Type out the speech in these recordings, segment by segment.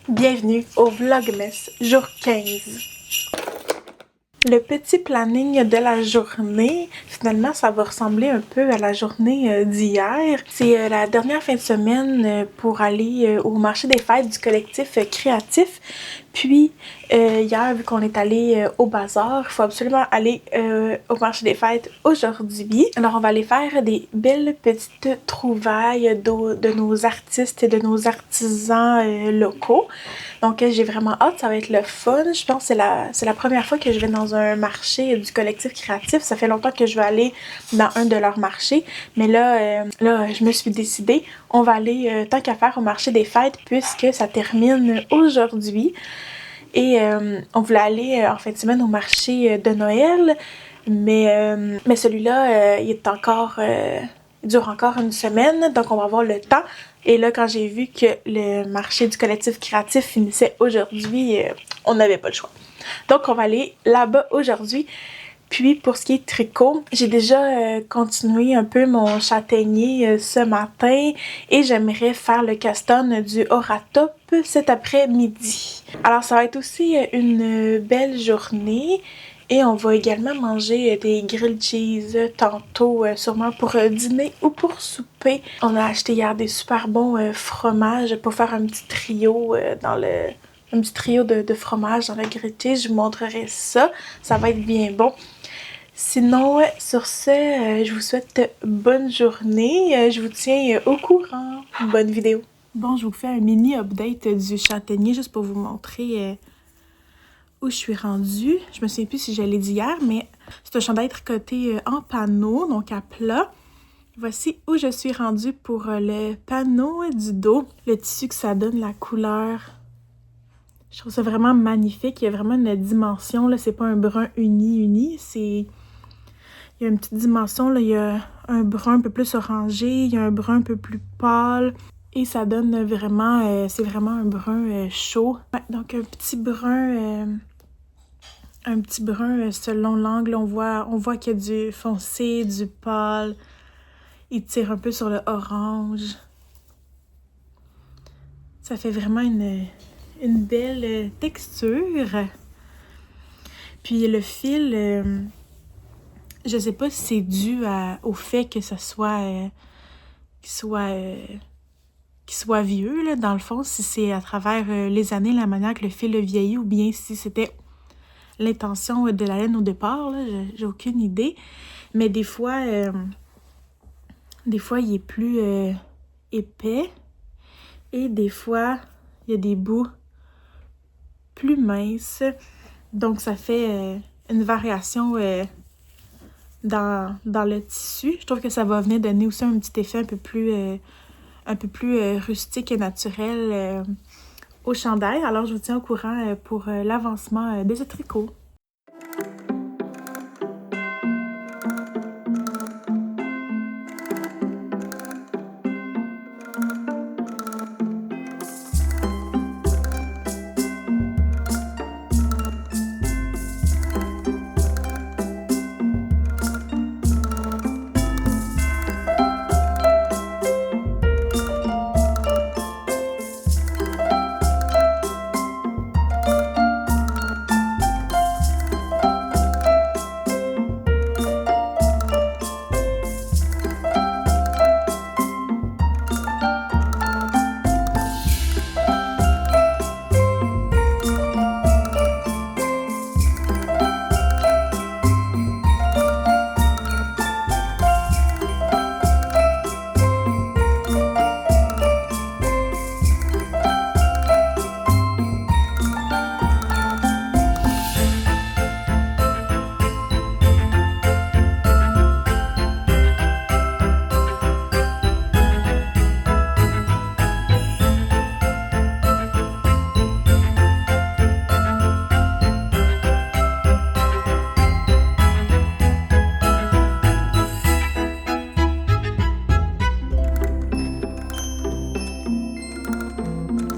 Bienvenue au Vlogmas, jour 15. Le petit planning de la journée, finalement, ça va ressembler un peu à la journée d'hier. C'est la dernière fin de semaine pour aller au marché des fêtes du collectif créatif. Puis, hier, vu qu'on est allé au bazar, il faut absolument aller au marché des fêtes aujourd'hui. Alors, on va aller faire des belles petites trouvailles de nos artistes et de nos artisans locaux. Donc, j'ai vraiment hâte, ça va être le fun. Je pense que c'est la première fois que je vais dans un marché du collectif créatif. Ça fait longtemps que je vais aller dans un de leurs marchés. Mais là, je me suis décidée, on va aller tant qu'à faire au marché des fêtes puisque ça termine aujourd'hui. Et on voulait aller en fin de semaine au marché de Noël, mais celui-là, il dure encore une semaine, donc on va avoir le temps. Et là, quand j'ai vu que le marché du collectif créatif finissait aujourd'hui, on n'avait pas le choix. Donc, on va aller là-bas aujourd'hui. Puis, pour ce qui est tricot, j'ai déjà continué un peu mon châtaignier ce matin et j'aimerais faire le custom du Horatop cet après-midi. Alors, ça va être aussi une belle journée. Et on va également manger des grilled cheese tantôt, sûrement pour dîner ou pour souper. On a acheté hier des super bons fromages pour faire un petit trio un petit trio de fromage dans le grilled cheese. Je vous montrerai ça. Ça va être bien bon. Sinon, sur ce, je vous souhaite bonne journée. Je vous tiens au courant. Bonne vidéo. Bon, je vous fais un mini update du châtaignier juste pour vous montrer où je suis rendue. Je me souviens plus si je l'ai dit hier, mais c'est un chandail tricoté en panneau, donc à plat. Voici où je suis rendue pour le panneau du dos. Le tissu que ça donne, la couleur. Je trouve ça vraiment magnifique. Il y a vraiment une dimension, là. C'est pas un brun uni. Il y a une petite dimension, là. Il y a un brun un peu plus orangé, il y a un brun un peu plus pâle. Et ça donne vraiment, c'est vraiment un brun chaud. Ouais, donc un petit brun selon l'angle, on voit qu'il y a du foncé, du pâle. Il tire un peu sur le orange. Ça fait vraiment une belle texture. Puis le fil, je sais pas si c'est dû au fait que ça soit qu'il soit vieux, là, dans le fond, si c'est à travers les années, la manière que le fil a vieilli, ou bien si c'était l'intention de la laine au départ, là, j'ai aucune idée. Mais des fois, il est plus épais, et des fois, il y a des bouts plus minces. Donc, ça fait une variation dans le tissu. Je trouve que ça va venir donner aussi un petit effet un peu plus rustique et naturel au chandail. Alors, je vous tiens au courant pour l'avancement de ce tricot.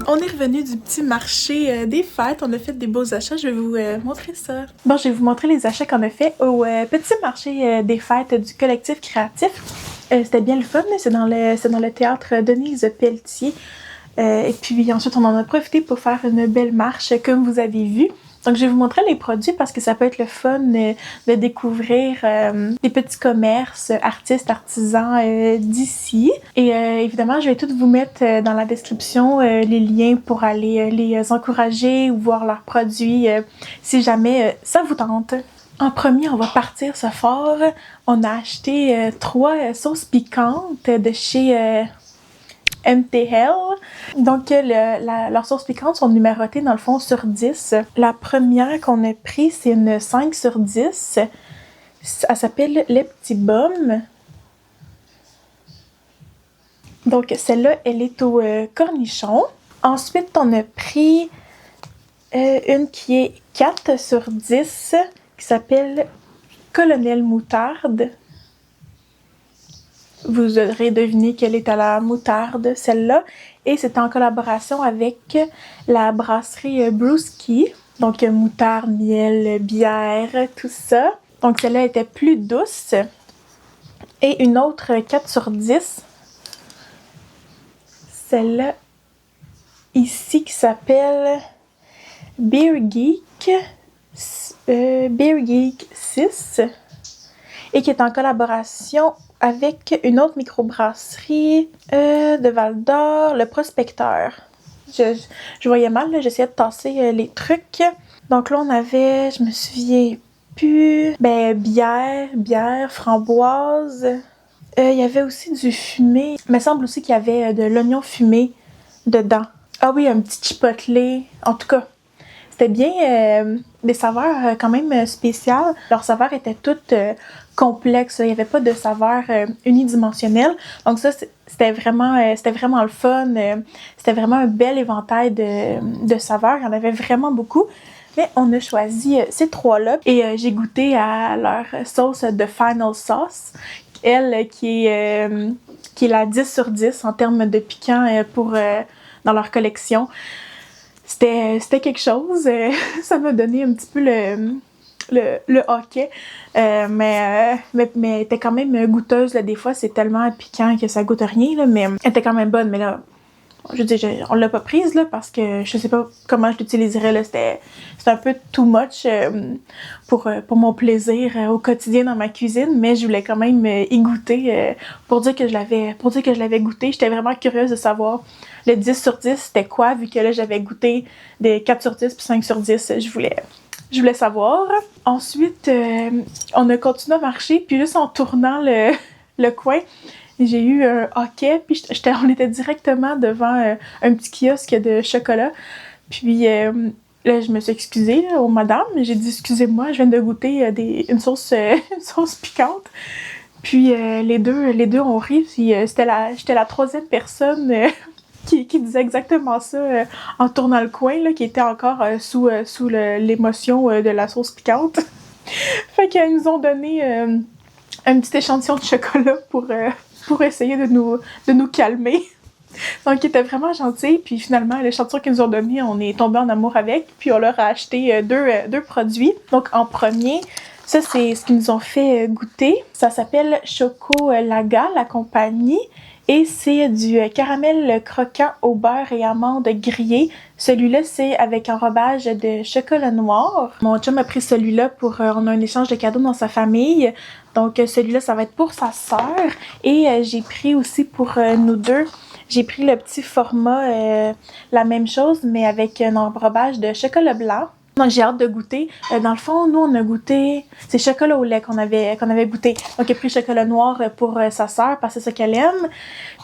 On est revenu du petit marché des fêtes. On a fait des beaux achats. Je vais vous montrer ça. Bon, je vais vous montrer les achats qu'on a fait au petit marché des fêtes du collectif créatif. C'était bien le fun. C'est dans le théâtre Denise Pelletier Et puis ensuite, on en a profité pour faire une belle marche, comme vous avez vu. Donc, je vais vous montrer les produits parce que ça peut être le fun de découvrir des petits commerces, artistes, artisans d'ici. Et évidemment, je vais tout vous mettre dans la description les liens pour aller les encourager ou voir leurs produits si jamais ça vous tente. En premier, on va partir ce fort. On a acheté 3 sauces piquantes de chez MTL. Donc, leurs sauces piquantes sont numérotées dans le fond sur 10. La première qu'on a prise, c'est une 5 sur 10. Elle s'appelle Les Petits Bums. Donc, celle-là, elle est au cornichon. Ensuite, on a pris une qui est 4 sur 10, qui s'appelle Colonel Moutarde. Vous aurez deviné qu'elle est à la moutarde, celle-là. Et c'est en collaboration avec la brasserie Brewski. Donc, moutarde, miel, bière, tout ça. Donc, celle-là était plus douce. Et une autre 4 sur 10. Celle-là, ici, qui s'appelle Beer Geek 6. Et qui est en collaboration avec une autre microbrasserie de Val-d'Or, le Prospecteur. Je voyais mal, là, j'essayais de tasser les trucs. Donc là, on avait, je me souviens plus, bière, framboise. Il y avait aussi du fumé. Il me semble aussi qu'il y avait de l'oignon fumé dedans. Ah oui, un petit chipotle. En tout cas, c'était bien des saveurs quand même spéciales. Leurs saveurs étaient toutes complexes. Il n'y avait pas de saveurs unidimensionnelles. Donc ça, c'était vraiment le fun. C'était vraiment un bel éventail de saveurs. Il y en avait vraiment beaucoup. Mais on a choisi ces 3-là. Et j'ai goûté à leur sauce de Final Sauce. Elle, qui est la 10 sur 10 en termes de piquant dans leur collection. C'était quelque chose. Ça m'a donné un petit peu le hockey. Mais elle était quand même goûteuse. Là, des fois, c'est tellement piquant que ça goûte rien. Là, mais elle était quand même bonne. Mais là, je veux dire, on l'a pas prise là, parce que je sais pas comment je l'utiliserais. Là. C'était un peu too much pour mon plaisir au quotidien dans ma cuisine. Mais je voulais quand même y goûter pour dire que je l'avais goûté. J'étais vraiment curieuse de savoir le 10 sur 10 c'était quoi, vu que là j'avais goûté des 4 sur 10 puis 5 sur 10. Je voulais savoir. Ensuite, on a continué à marcher, puis juste en tournant le coin, j'ai eu un hockey, puis on était directement devant un petit kiosque de chocolat. Puis là, je me suis excusée là, aux madames. J'ai dit, excusez-moi, je viens de goûter une sauce piquante. Puis les deux ont ri, puis j'étais la 3e personne qui disait exactement ça en tournant le coin, là, qui était encore sous l'émotion de la sauce piquante. Fait qu'ils nous ont donné un petit échantillon de chocolat pour essayer de nous calmer. Donc, ils étaient vraiment gentils. Puis finalement, l'échantillon qu'ils nous ont donné, on est tombé en amour avec. Puis on leur a acheté deux produits. Donc, en premier, ça, c'est ce qu'ils nous ont fait goûter. Ça s'appelle Choco Laga, la compagnie. Et c'est du caramel croquant au beurre et amandes grillées. Celui-là, c'est avec enrobage de chocolat noir. Mon chum a pris celui-là pour... on a un échange de cadeaux dans sa famille. Donc, celui-là, ça va être pour sa sœur. Et j'ai pris aussi pour nous deux, j'ai pris le petit format, la même chose, mais avec un enrobage de chocolat blanc. Donc, j'ai hâte de goûter. Dans le fond, nous, on a goûté... C'est chocolat au lait qu'on avait goûté. Donc, j'ai pris chocolat noir pour sa sœur, parce que c'est ça qu'elle aime.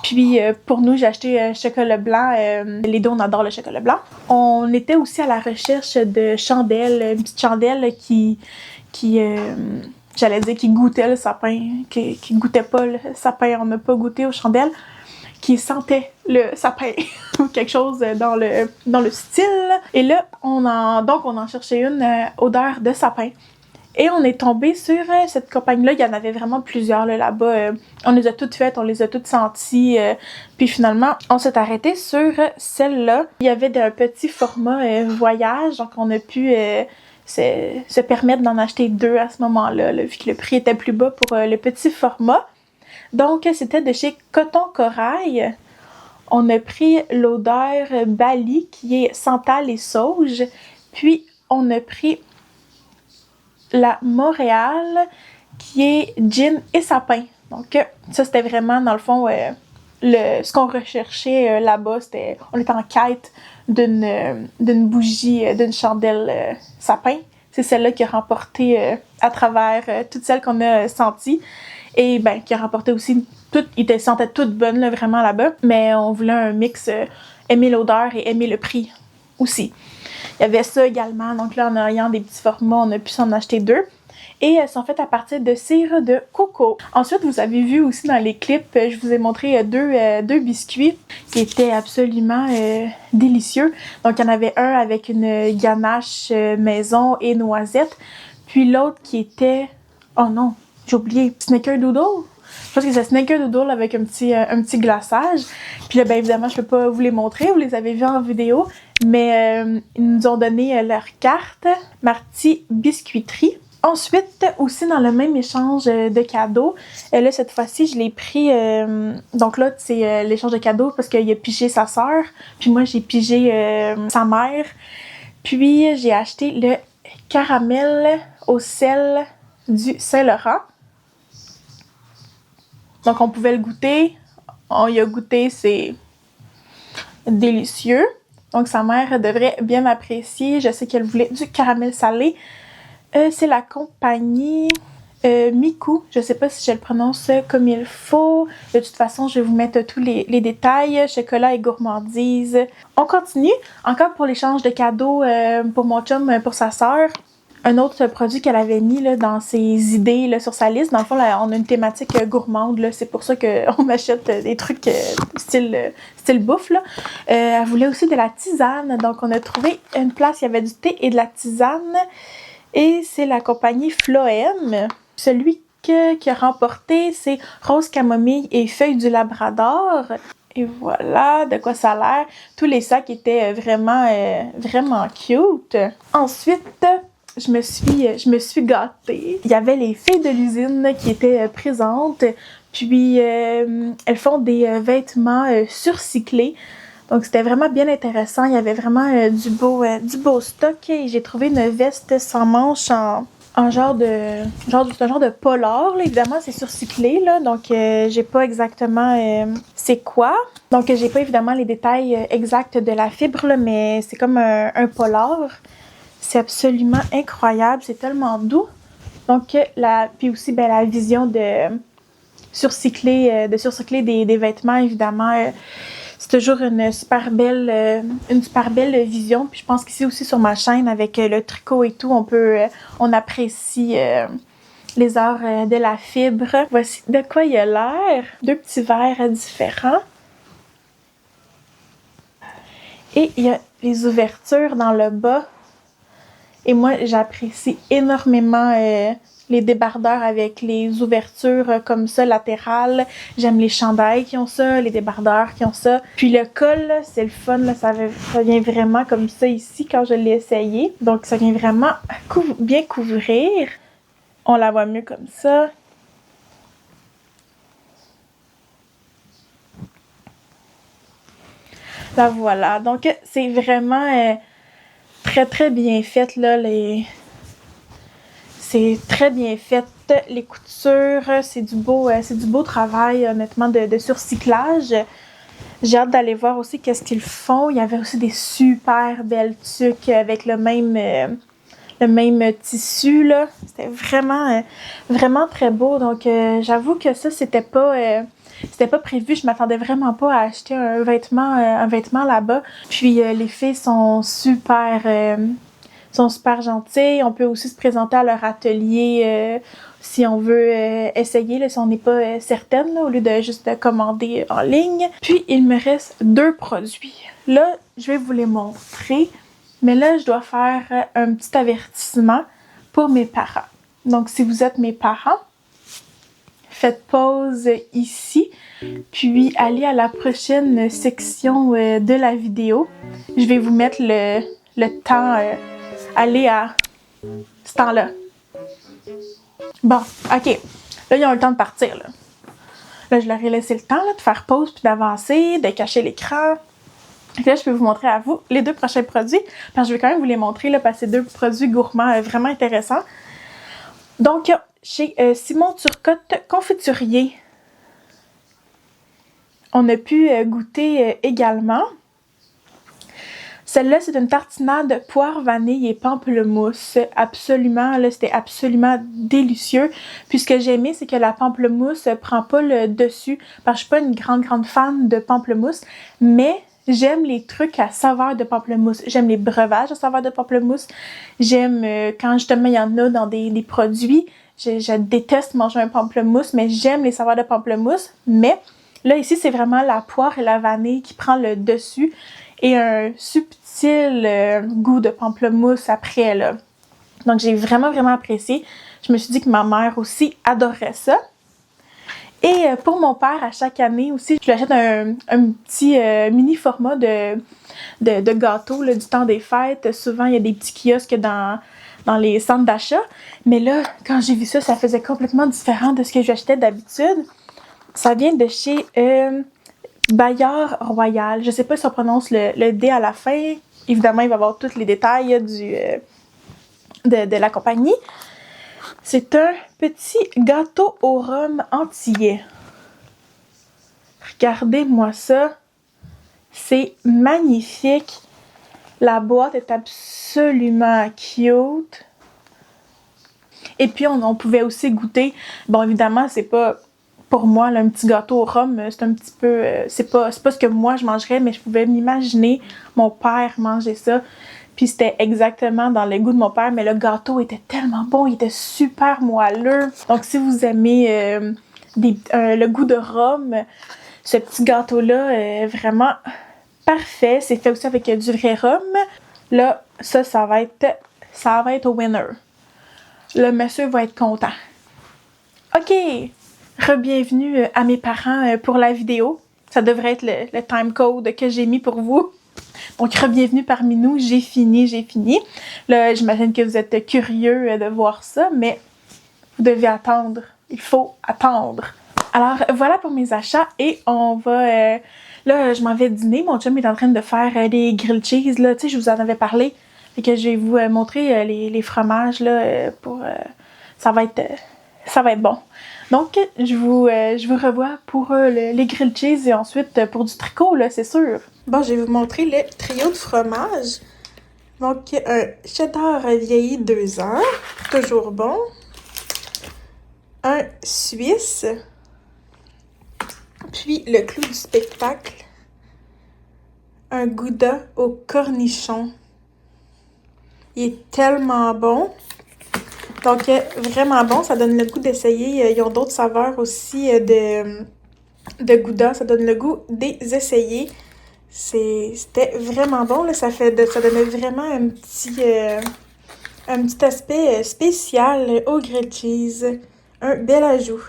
Puis, pour nous, j'ai acheté chocolat blanc. Les deux, on adore le chocolat blanc. On était aussi à la recherche de chandelles. Une petite chandelle qui j'allais dire, qui goûtait le sapin. Qui goûtait pas le sapin. On n'a pas goûté aux chandelles. Qui sentait le sapin ou quelque chose dans le style. Et là, on en cherchait une odeur de sapin. Et on est tombé sur cette compagnie-là. Il y en avait vraiment plusieurs là-bas. On les a toutes faites, on les a toutes senties. Puis finalement, on s'est arrêté sur celle-là. Il y avait un petit format voyage, donc on a pu se permettre d'en acheter 2 à ce moment-là, là, vu que le prix était plus bas pour le petit format. Donc, c'était de chez Coton Corail. On a pris l'odeur Bali, qui est santal et sauge. Puis, on a pris la Montréal, qui est gin et sapin. Donc, ça, c'était vraiment, dans le fond, ce qu'on recherchait là-bas. On était en quête d'une bougie, d'une chandelle sapin. C'est celle-là qui a remporté à travers toutes celles qu'on a senties. Et ben, qui a remporté aussi ils sentaient toutes bonnes là, vraiment là-bas. Mais on voulait un mix, aimer l'odeur et aimer le prix aussi. Il y avait ça également. Donc là, en ayant des petits formats, on a pu s'en acheter 2. Et elles sont faites à partir de cire de coco. Ensuite, vous avez vu aussi dans les clips, je vous ai montré deux biscuits qui étaient absolument délicieux. Donc, il y en avait un avec une ganache maison et noisette. Puis l'autre qui était... Oh non, j'ai oublié. Snickerdoodle. Je pense que c'est Snickerdoodle avec un petit glaçage. Puis là, bien évidemment, je peux pas vous les montrer. Vous les avez vus en vidéo. Mais ils nous ont donné leur carte Marty Biscuiterie. Ensuite, aussi dans le même échange de cadeaux, là, cette fois-ci, je l'ai pris... donc là, c'est l'échange de cadeaux parce qu'il a pigé sa sœur. Puis moi, j'ai pigé sa mère. Puis, j'ai acheté le caramel au sel du Saint-Laurent. Donc, on pouvait le goûter. On y a goûté, c'est délicieux. Donc, sa mère devrait bien apprécier. Je sais qu'elle voulait du caramel salé. C'est la compagnie Miku. Je sais pas si je le prononce comme il faut. De toute façon, je vais vous mettre tous les détails. Chocolat et gourmandise. On continue. Encore pour l'échange de cadeaux pour mon chum, pour sa sœur. Un autre produit qu'elle avait mis là, dans ses idées là, sur sa liste. Dans le fond, là, on a une thématique gourmande. Là. C'est pour ça qu'on achète des trucs style bouffe. Là. Elle voulait aussi de la tisane. Donc, on a trouvé une place, il y avait du thé et de la tisane. Et c'est la compagnie Floem. Celui qui a remporté, c'est rose camomille et feuille du labrador. Et voilà de quoi ça a l'air. Tous les sacs étaient vraiment cute. Ensuite, je me suis gâtée. Il y avait les filles de l'usine qui étaient présentes. Puis, elles font des vêtements surcyclés. Donc, c'était vraiment bien intéressant. Il y avait vraiment du beau stock. Et j'ai trouvé une veste sans manches en genre de polar. Là. Évidemment, c'est surcyclé. Là, donc, j'ai pas exactement c'est quoi. Donc, j'ai pas évidemment les détails exacts de la fibre, là, mais c'est comme un polar. C'est absolument incroyable. C'est tellement doux. Donc, puis aussi, ben, la vision de surcycler des vêtements, évidemment... c'est toujours une super belle vision. Puis je pense qu'ici aussi sur ma chaîne, avec le tricot et tout, on apprécie les arts de la fibre. Voici de quoi il a l'air. 2 petits verres différents. Et il y a les ouvertures dans le bas. Et moi, j'apprécie énormément les débardeurs avec les ouvertures comme ça, latérales. J'aime les chandails qui ont ça, les débardeurs qui ont ça. Puis le col, là, c'est le fun, là, ça vient vraiment comme ça ici quand je l'ai essayé. Donc ça vient vraiment bien couvrir. On la voit mieux comme ça. La voilà. Donc c'est vraiment très très bien fait là, c'est très bien fait, les coutures, c'est du beau travail, honnêtement, de surcyclage. J'ai hâte d'aller voir aussi qu'est-ce qu'ils font. Il y avait aussi des super belles tuques avec le même tissu, là. C'était vraiment très beau. Donc, j'avoue que ça, c'était pas prévu. Je m'attendais vraiment pas à acheter un vêtement là-bas. Puis, les filles sont super gentilles. On peut aussi se présenter à leur atelier si on veut essayer, là, si on n'est pas certaine, là, au lieu de juste commander en ligne. Puis, il me reste 2 produits. Là, je vais vous les montrer. Mais là, je dois faire un petit avertissement pour mes parents. Donc, si vous êtes mes parents, faites pause ici, puis allez à la prochaine section de la vidéo. Je vais vous mettre le temps, aller à ce temps-là. Bon, ok. Là, ils ont le temps de partir, là. Là, je leur ai laissé le temps là, de faire pause puis d'avancer, de cacher l'écran. Et là, je peux vous montrer à vous les 2 prochains produits. Parce que je vais quand même vous les montrer là, parce que c'est 2 produits gourmands vraiment intéressants. Donc, chez Simon Turcotte Confiturier, on a pu goûter également. Celle-là, c'est une tartinade poire, vanille et pamplemousse. Absolument, là, c'était absolument délicieux. Puis ce que j'ai aimé, c'est que la pamplemousse prend pas le dessus. Parce que je suis pas une grande fan de pamplemousse. Mais j'aime les trucs à saveur de pamplemousse. J'aime les breuvages à saveur de pamplemousse. J'aime quand justement il y en a dans des produits. Je déteste manger un pamplemousse, mais j'aime les saveurs de pamplemousse. Mais là, ici, c'est vraiment la poire et la vanille qui prend le dessus. Et un subtil goût de pamplemousse après, là. Donc, j'ai vraiment apprécié. Je me suis dit que ma mère aussi adorait ça. Et pour mon père, à chaque année aussi, je lui achète un petit mini format de gâteau là, du temps des fêtes. Souvent, il y a des petits kiosques dans les centres d'achat. Mais là, quand j'ai vu ça, ça faisait complètement différent de ce que j'achetais d'habitude. Ça vient de chez Bayard Royal. Je sais pas si on prononce le D à la fin. Évidemment, il va y avoir tous les détails de la compagnie. C'est un petit gâteau au rhum antillais. Regardez-moi ça. C'est magnifique. La boîte est absolument cute. Et puis, on pouvait aussi goûter. Bon, évidemment, c'est pas... Pour moi, là, un petit gâteau au rhum, c'est un petit peu... c'est pas ce que moi, je mangerais, mais je pouvais m'imaginer mon père manger ça. Puis c'était exactement dans le goût de mon père, mais le gâteau était tellement bon, il était super moelleux. Donc, si vous aimez le goût de rhum, ce petit gâteau-là est vraiment parfait. C'est fait aussi avec du vrai rhum. Là, ça va être au winner. Le monsieur va être content. OK! Re-bienvenue à mes parents pour la vidéo. Ça devrait être le time code que j'ai mis pour vous. Donc, re-bienvenue parmi nous. J'ai fini. Là, j'imagine que vous êtes curieux de voir ça, mais vous devez attendre. Il faut attendre. Alors, voilà pour mes achats et on va... là, je m'en vais dîner. Mon chum est en train de faire des grilled cheese. Là, tu sais, je vous en avais parlé. Fait que je vais vous montrer les fromages là, pour... ça va être bon. Donc, je vous revois pour les grilled cheese et ensuite pour du tricot, là, c'est sûr. Bon, je vais vous montrer le trio de fromage. Donc, un cheddar vieilli 2 ans, toujours bon. Un suisse. Puis, le clou du spectacle. Un gouda au cornichon. Il est tellement bon. Donc, vraiment bon, ça donne le goût d'essayer. Ils ont d'autres saveurs aussi de gouda, ça donne le goût d'essayer. C'était vraiment bon, là. Ça donnait vraiment un petit aspect spécial au grilled cheese. Un bel ajout.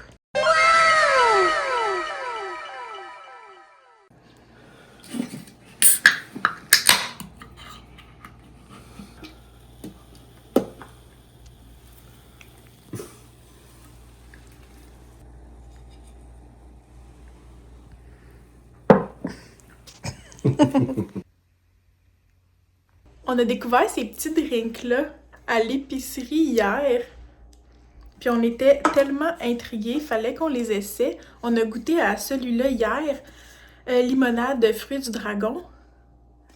On a découvert ces petits drinks-là à l'épicerie hier. Puis on était tellement intrigués, fallait qu'on les essaie. On a goûté à celui-là hier, limonade de fruits du dragon.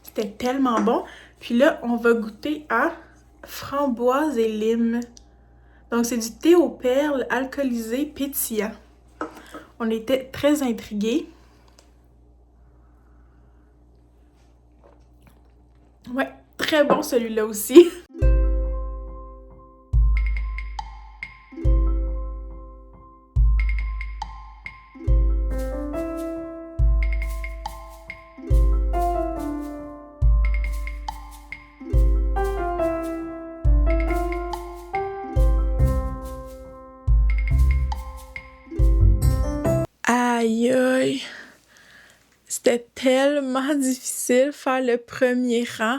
C'était tellement bon. Puis là, on va goûter à framboise et lime. Donc c'est du thé aux perles alcoolisé pétillant. On était très intrigués. Ouais, très bon celui-là aussi. Aïe aïe, c'était tellement difficile faire le premier rang.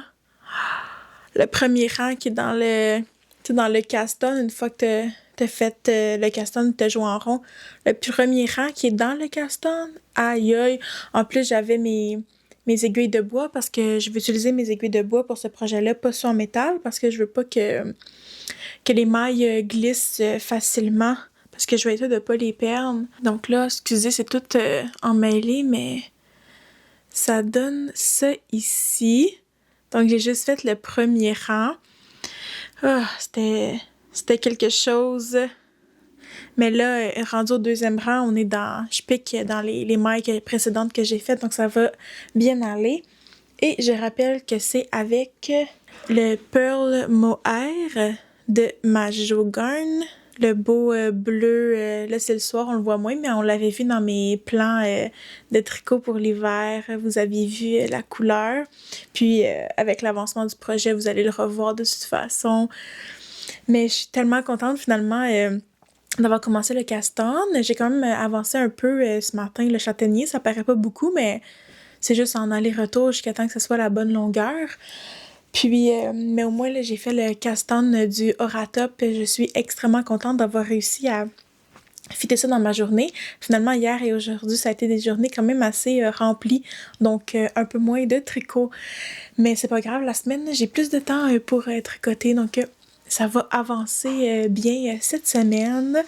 Le premier rang qui est dans le caston, une fois que t'as fait le caston, t'as joué en rond. Le premier rang qui est dans le caston, aïe aïe. En plus, j'avais mes aiguilles de bois parce que je veux utiliser mes aiguilles de bois pour ce projet-là, pas sur en métal parce que je veux pas que les mailles glissent facilement parce que je vais être sûre de pas les perdre. Donc là, excusez, c'est tout emmêlé, mais ça donne ça ici. Donc j'ai juste fait le premier rang. Ah, c'était quelque chose. Mais là, rendu au deuxième rang, je pique dans les mailles précédentes que j'ai faites, donc ça va bien aller. Et je rappelle que c'est avec le Pearl Mohair de Majogarn, le beau bleu. Là, c'est le soir, on le voit moins, mais on l'avait vu dans mes plans de tricot pour l'hiver. Vous aviez vu la couleur. Puis, avec l'avancement du projet, vous allez le revoir de toute façon. Mais je suis tellement contente, finalement, d'avoir commencé le caston. J'ai quand même avancé un peu ce matin, le châtaignier. Ça paraît pas beaucoup, mais c'est juste en aller-retour jusqu'à temps que ce soit la bonne longueur. Puis, mais au moins, là, j'ai fait le caston du Horatop. Je suis extrêmement contente d'avoir réussi à fitter ça dans ma journée. Finalement, hier et aujourd'hui, ça a été des journées quand même assez remplies. Donc, un peu moins de tricot. Mais c'est pas grave, la semaine, j'ai plus de temps pour tricoter. Donc, ça va avancer bien cette semaine.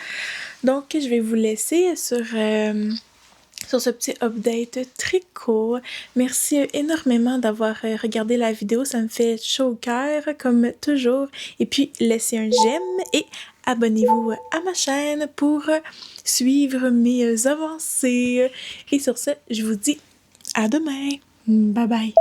Donc, je vais vous laisser sur ce petit update tricot. Merci énormément d'avoir regardé la vidéo. Ça me fait chaud au cœur, comme toujours. Et puis, laissez un j'aime et abonnez-vous à ma chaîne pour suivre mes avancées. Et sur ce, je vous dis à demain. Bye bye.